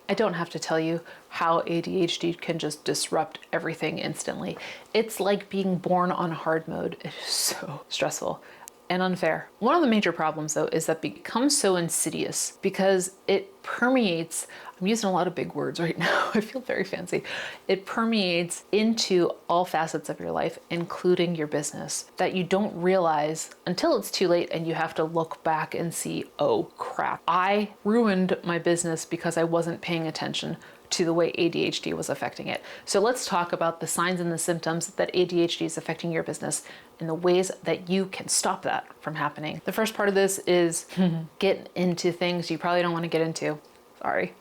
I don't have to tell you how ADHD can just disrupt everything instantly. It's like being born on hard mode. It is so stressful and unfair. One of the major problems though is that it becomes so insidious because it permeates, I'm using a lot of big words right now, I feel very fancy. It permeates into all facets of your life, including your business, that you don't realize until it's too late and you have to look back and see, oh crap, I ruined my business because I wasn't paying attention to the way ADHD was affecting it. So let's talk about the signs and the symptoms that ADHD is affecting your business and the ways that you can stop that from happening. The first part of this is get into things you probably don't want to get into. Sorry.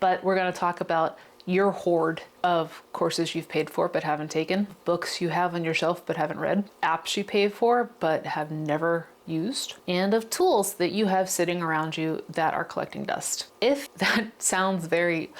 But we're going to talk about your hoard of courses you've paid for but haven't taken, books you have on your shelf but haven't read, apps you pay for but have never used, and of tools that you have sitting around you that are collecting dust. If that sounds very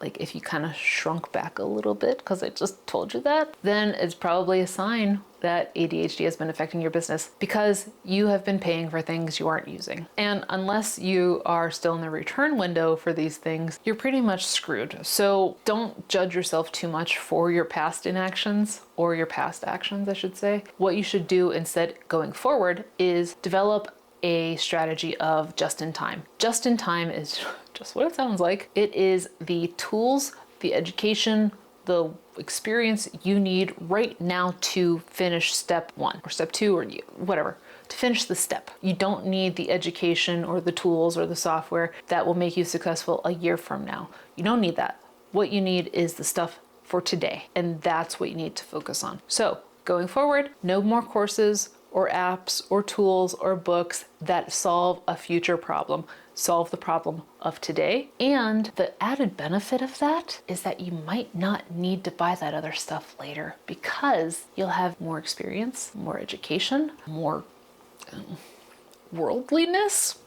like if you kind of shrunk back a little bit because I just told you that, then it's probably a sign that ADHD has been affecting your business because you have been paying for things you aren't using. And unless you are still in the return window for these things, you're pretty much screwed. So don't judge yourself too much for your past inactions or your past actions, I should say. What you should do instead going forward is develop a strategy of just in time. Just in time is just what it sounds like. It is the tools, the education, the experience you need right now to finish step 1 or step 2 or whatever, to finish the step. You don't need the education or the tools or the software that will make you successful a year from now. You don't need that. What you need is the stuff for today, and that's what you need to focus on. So going forward, no more courses or apps or tools or books that solve a future problem. Solve the problem of today. And the added benefit of that is that you might not need to buy that other stuff later because you'll have more experience, more education, more worldliness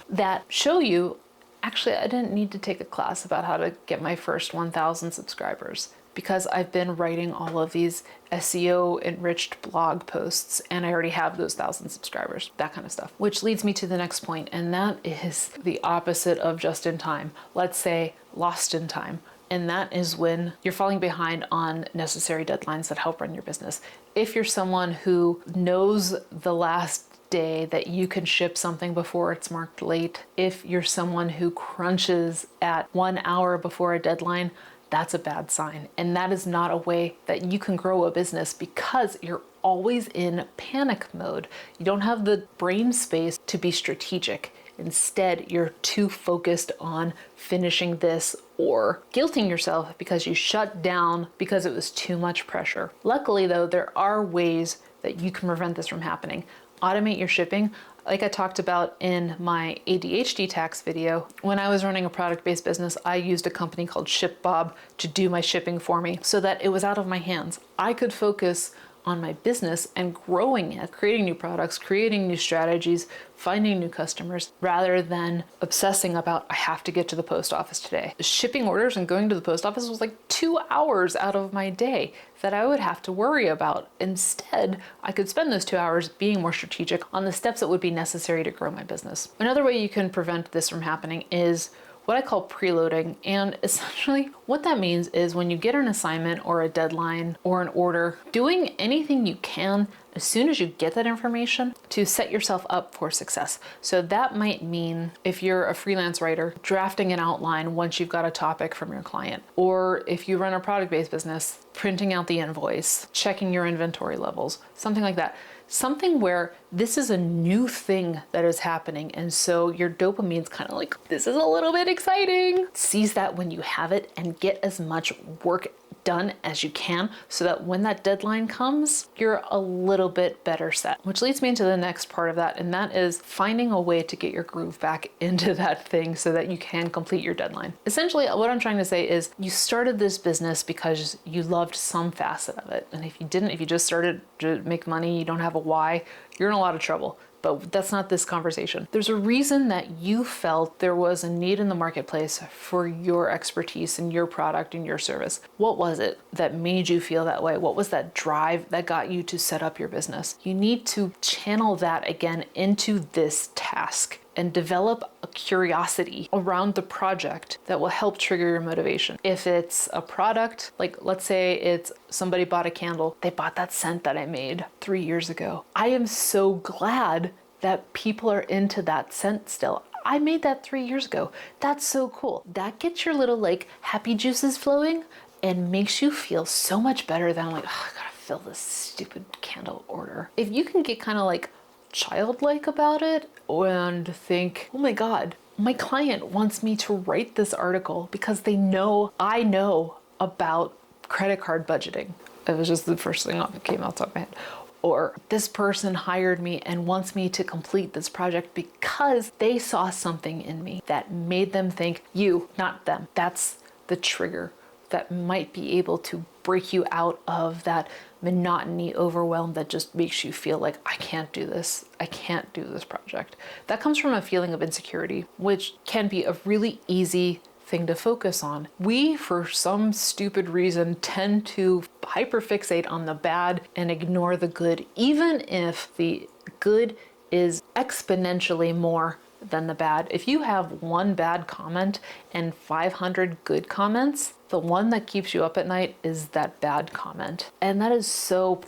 that show you, actually, I didn't need to take a class about how to get my first 1,000 subscribers because I've been writing all of these SEO enriched blog posts and I already have those 1,000 subscribers, that kind of stuff. Which leads me to the next point, and that is the opposite of just in time. Let's say lost in time. And that is when you're falling behind on necessary deadlines that help run your business. If you're someone who knows the last day that you can ship something before it's marked late, if you're someone who crunches at 1 hour before a deadline, that's a bad sign. And that is not a way that you can grow a business because you're always in panic mode. You don't have the brain space to be strategic. Instead, you're too focused on finishing this or guilting yourself because you shut down because it was too much pressure. Luckily though, there are ways that you can prevent this from happening. Automate your shipping. Like I talked about in my ADHD tax video, when I was running a product-based business, I used a company called ShipBob to do my shipping for me so that it was out of my hands. I could focus on my business and growing it, creating new products, creating new strategies, finding new customers, rather than obsessing about, I have to get to the post office today. Shipping orders and going to the post office was like 2 hours out of my day that I would have to worry about. Instead, I could spend those 2 hours being more strategic on the steps that would be necessary to grow my business. Another way you can prevent this from happening is what I call preloading. And essentially what that means is when you get an assignment or a deadline or an order, doing anything you can as soon as you get that information to set yourself up for success. So that might mean, if you're a freelance writer, drafting an outline once you've got a topic from your client. Or if you run a product-based business, printing out the invoice, checking your inventory levels, something like that. Something where this is a new thing that is happening, and so your dopamine's kind of like, this is a little bit exciting. Seize that when you have it and get as much work done as you can so that when that deadline comes, you're a little bit better set. Which leads me into the next part of that, and that is finding a way to get your groove back into that thing so that you can complete your deadline. Essentially, what I'm trying to say is you started this business because you loved some facet of it. And if you didn't, if you just started to make money, you don't have a why, you're in a lot of trouble. But that's not this conversation. There's a reason that you felt there was a need in the marketplace for your expertise and your product and your service. What was it that made you feel that way? What was that drive that got you to set up your business? You need to channel that again into this task and develop a curiosity around the project that will help trigger your motivation. If it's a product, like let's say it's somebody bought a candle, they bought that scent that I made 3 years ago. I am so glad that people are into that scent still. I made that 3 years ago. That's so cool. That gets your little like happy juices flowing and makes you feel so much better than like, oh, I gotta fill this stupid candle order. If you can get kind of like childlike about it and think, oh my God, my client wants me to write this article because they know I know about credit card budgeting. It was just the first thing that came out of my head. Or this person hired me and wants me to complete this project because they saw something in me that made them think you, not them. That's the trigger that might be able to break you out of that monotony, overwhelm that just makes you feel like, I can't do this. I can't do this project. That comes from a feeling of insecurity, which can be a really easy thing to focus on. We, for some stupid reason, tend to hyperfixate on the bad and ignore the good, even if the good is exponentially more than the bad. If you have one bad comment and 500 good comments, the one that keeps you up at night is that bad comment. And that is so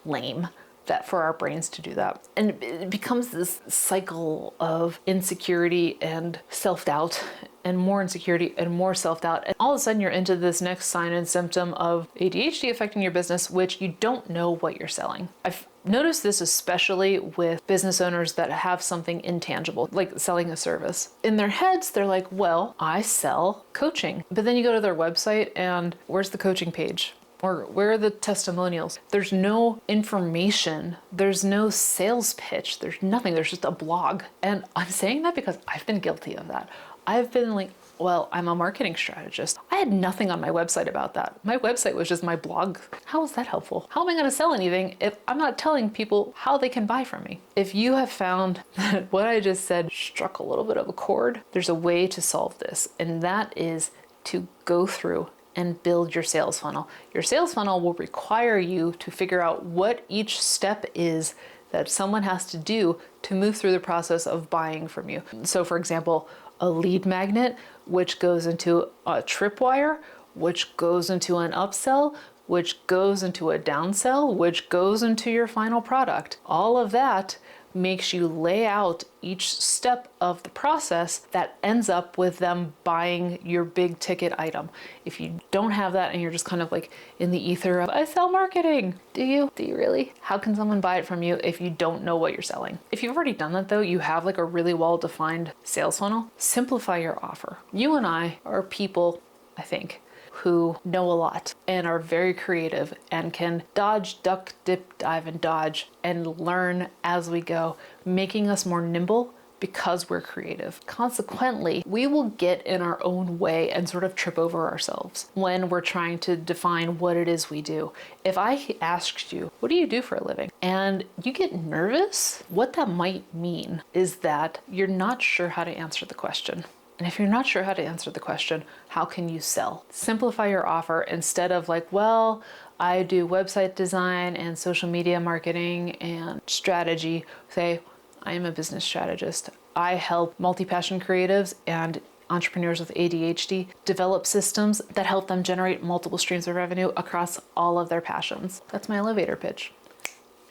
lame that for our brains to do that. And it becomes this cycle of insecurity and self-doubt, and more insecurity and more self-doubt. And all of a sudden you're into this next sign and symptom of ADHD affecting your business, which you don't know what you're selling. I've noticed this especially with business owners that have something intangible, like selling a service. In their heads, they're like, well, I sell coaching. But then you go to their website and where's the coaching page? Or where are the testimonials? There's no information. There's no sales pitch. There's nothing. There's just a blog. And I'm saying that because I've been guilty of that. I've been like, well, I'm a marketing strategist. I had nothing on my website about that. My website was just my blog. How is that helpful? How am I going to sell anything if I'm not telling people how they can buy from me? If you have found that what I just said struck a little bit of a chord, there's a way to solve this. And that is to go through and build your sales funnel. Your sales funnel will require you to figure out what each step is that someone has to do to move through the process of buying from you. So for example, a lead magnet, which goes into a tripwire, which goes into an upsell, which goes into a downsell, which goes into your final product. All of that makes you lay out each step of the process that ends up with them buying your big ticket item. If you don't have that and you're just kind of like in the ether of, I sell marketing. Do you? Do you really? How can someone buy it from you if you don't know what you're selling? If you've already done that though, you have like a really well-defined sales funnel, simplify your offer. You and I are people, I think, who know a lot and are very creative and can dodge, duck, dip, dive, and dodge and learn as we go, making us more nimble because we're creative. Consequently, we will get in our own way and sort of trip over ourselves when we're trying to define what it is we do. If I asked you, what do you do for a living? And you get nervous, what that might mean is that you're not sure how to answer the question. And if you're not sure how to answer the question, how can you sell? Simplify your offer instead of like, well, I do website design and social media marketing and strategy. Say, I am a business strategist. I help multi-passion creatives and entrepreneurs with ADHD develop systems that help them generate multiple streams of revenue across all of their passions. That's my elevator pitch.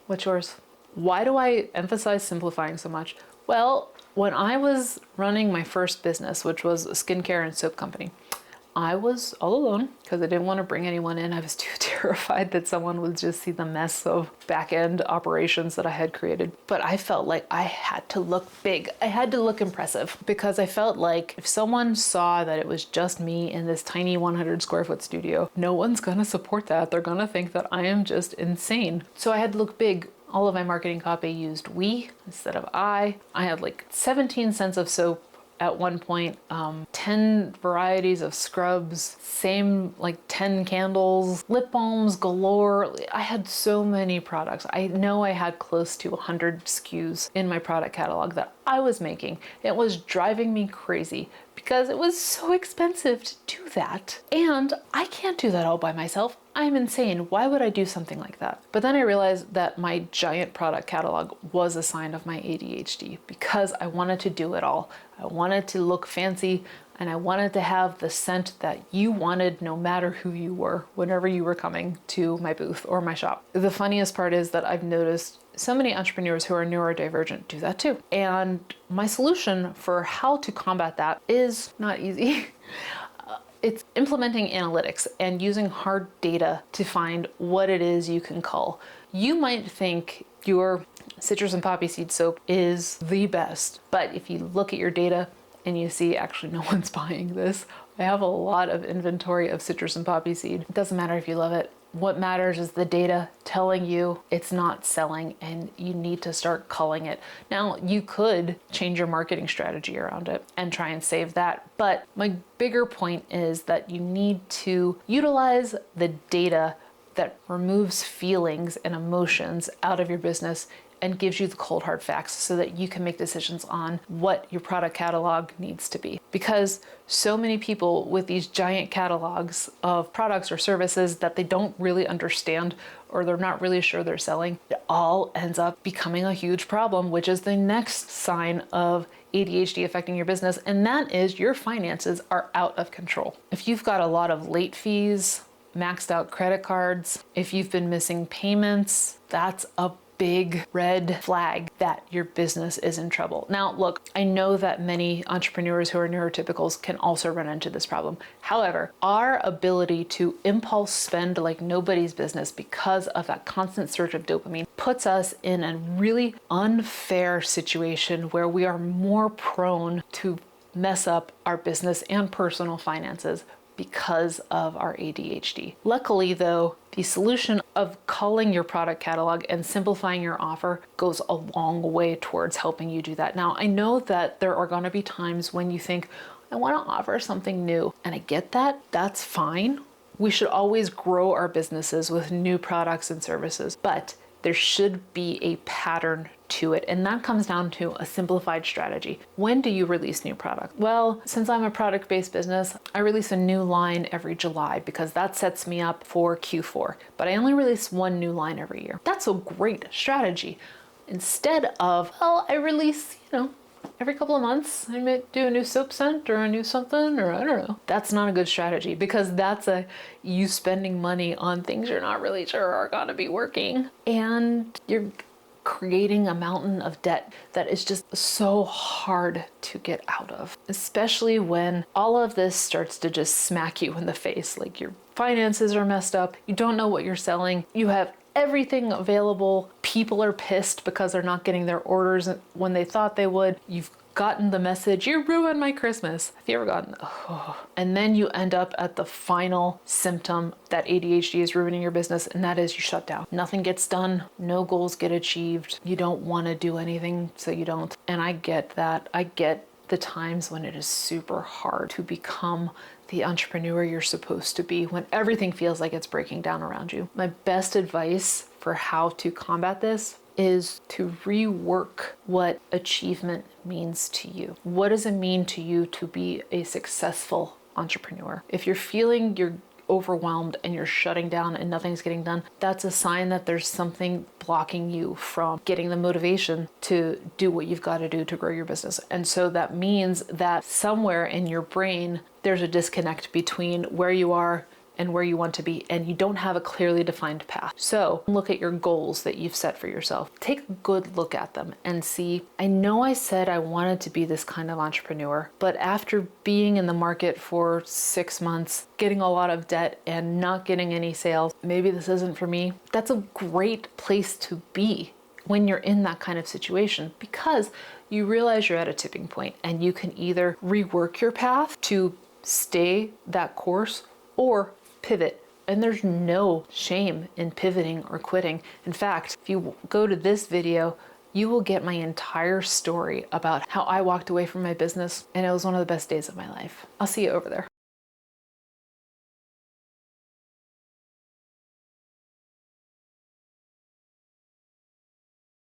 What's yours? Why do I emphasize simplifying so much? Well, when I was running my first business, which was a skincare and soap company, I was all alone because I didn't want to bring anyone in. I was too terrified that someone would just see the mess of back-end operations that I had created. But I felt like I had to look big. I had to look impressive because I felt like if someone saw that it was just me in this tiny 100 square foot studio, no one's going to support that. They're going to think that I am just insane. So I had to look big. All of my marketing copy used we instead of I. I had like 17 cents of soap at one point, 10 varieties of scrubs, same like 10 candles, lip balms galore. I had so many products. I know I had close to 100 SKUs in my product catalog that I was making. It was driving me crazy because it was so expensive to do that. And I can't do that all by myself. I'm insane. Why would I do something like that? But then I realized that my giant product catalog was a sign of my ADHD because I wanted to do it all. I wanted to look fancy and I wanted to have the scent that you wanted no matter who you were whenever you were coming to my booth or my shop. The funniest part is that I've noticed so many entrepreneurs who are neurodivergent do that too. And my solution for how to combat that is not easy. It's implementing analytics and using hard data to find what it is you can cull. You might think your citrus and poppy seed soap is the best, but if you look at your data and you see actually no one's buying this, I have a lot of inventory of citrus and poppy seed. It doesn't matter if you love it. What matters is the data telling you it's not selling and you need to start culling it. Now, you could change your marketing strategy around it and try and save that. But my bigger point is that you need to utilize the data that removes feelings and emotions out of your business and gives you the cold hard facts so that you can make decisions on what your product catalog needs to be. Because so many people with these giant catalogs of products or services that they don't really understand or they're not really sure they're selling, it all ends up becoming a huge problem, which is the next sign of ADHD affecting your business, and that is your finances are out of control. If you've got a lot of late fees, maxed out credit cards, if you've been missing payments, that's a big red flag that your business is in trouble. Now, look, I know that many entrepreneurs who are neurotypicals can also run into this problem. However, our ability to impulse spend like nobody's business because of that constant surge of dopamine puts us in a really unfair situation where we are more prone to mess up our business and personal finances because of our ADHD. Luckily though, the solution of culling your product catalog and simplifying your offer goes a long way towards helping you do that. Now, I know that there are gonna be times when you think, I wanna offer something new, and I get that, that's fine. We should always grow our businesses with new products and services, but there should be a pattern to it, and that comes down to a simplified strategy. When do you release new product? Well, since I'm a product-based business, I release a new line every July because that sets me up for Q4, but I only release one new line every year. That's a great strategy. Instead of, well, I release, every couple of months, I might do a new soap scent or a new something, or I don't know. That's not a good strategy because that's you spending money on things you're not really sure are gonna be working. And you're creating a mountain of debt that is just so hard to get out of, especially when all of this starts to just smack you in the face. Like your finances are messed up, you don't know what you're selling, you have everything available, people are pissed because they're not getting their orders when they thought they would, you've gotten the message, you ruined my Christmas. Have you ever gotten, and then you end up at the final symptom that ADHD is ruining your business, and that is you shut down. Nothing gets done, no goals get achieved, you don't want to do anything, so you don't. And I get that. I get the times when it is super hard to become the entrepreneur you're supposed to be when everything feels like it's breaking down around you. My best advice for how to combat this is to rework what achievement means to you. What does it mean to you to be a successful entrepreneur? If you're feeling you're overwhelmed and you're shutting down and nothing's getting done, that's a sign that there's something blocking you from getting the motivation to do what you've got to do to grow your business. And so that means that somewhere in your brain, there's a disconnect between where you are and where you want to be, and you don't have a clearly defined path. So look at your goals that you've set for yourself. Take a good look at them and see, I know I said I wanted to be this kind of entrepreneur, but after being in the market for 6 months, getting a lot of debt and not getting any sales, maybe this isn't for me. That's a great place to be when you're in that kind of situation, because you realize you're at a tipping point and you can either rework your path to stay that course or pivot. And there's no shame in pivoting or quitting. In fact, if you go to this video, you will get my entire story about how I walked away from my business, and it was one of the best days of my life. I'll see you over there.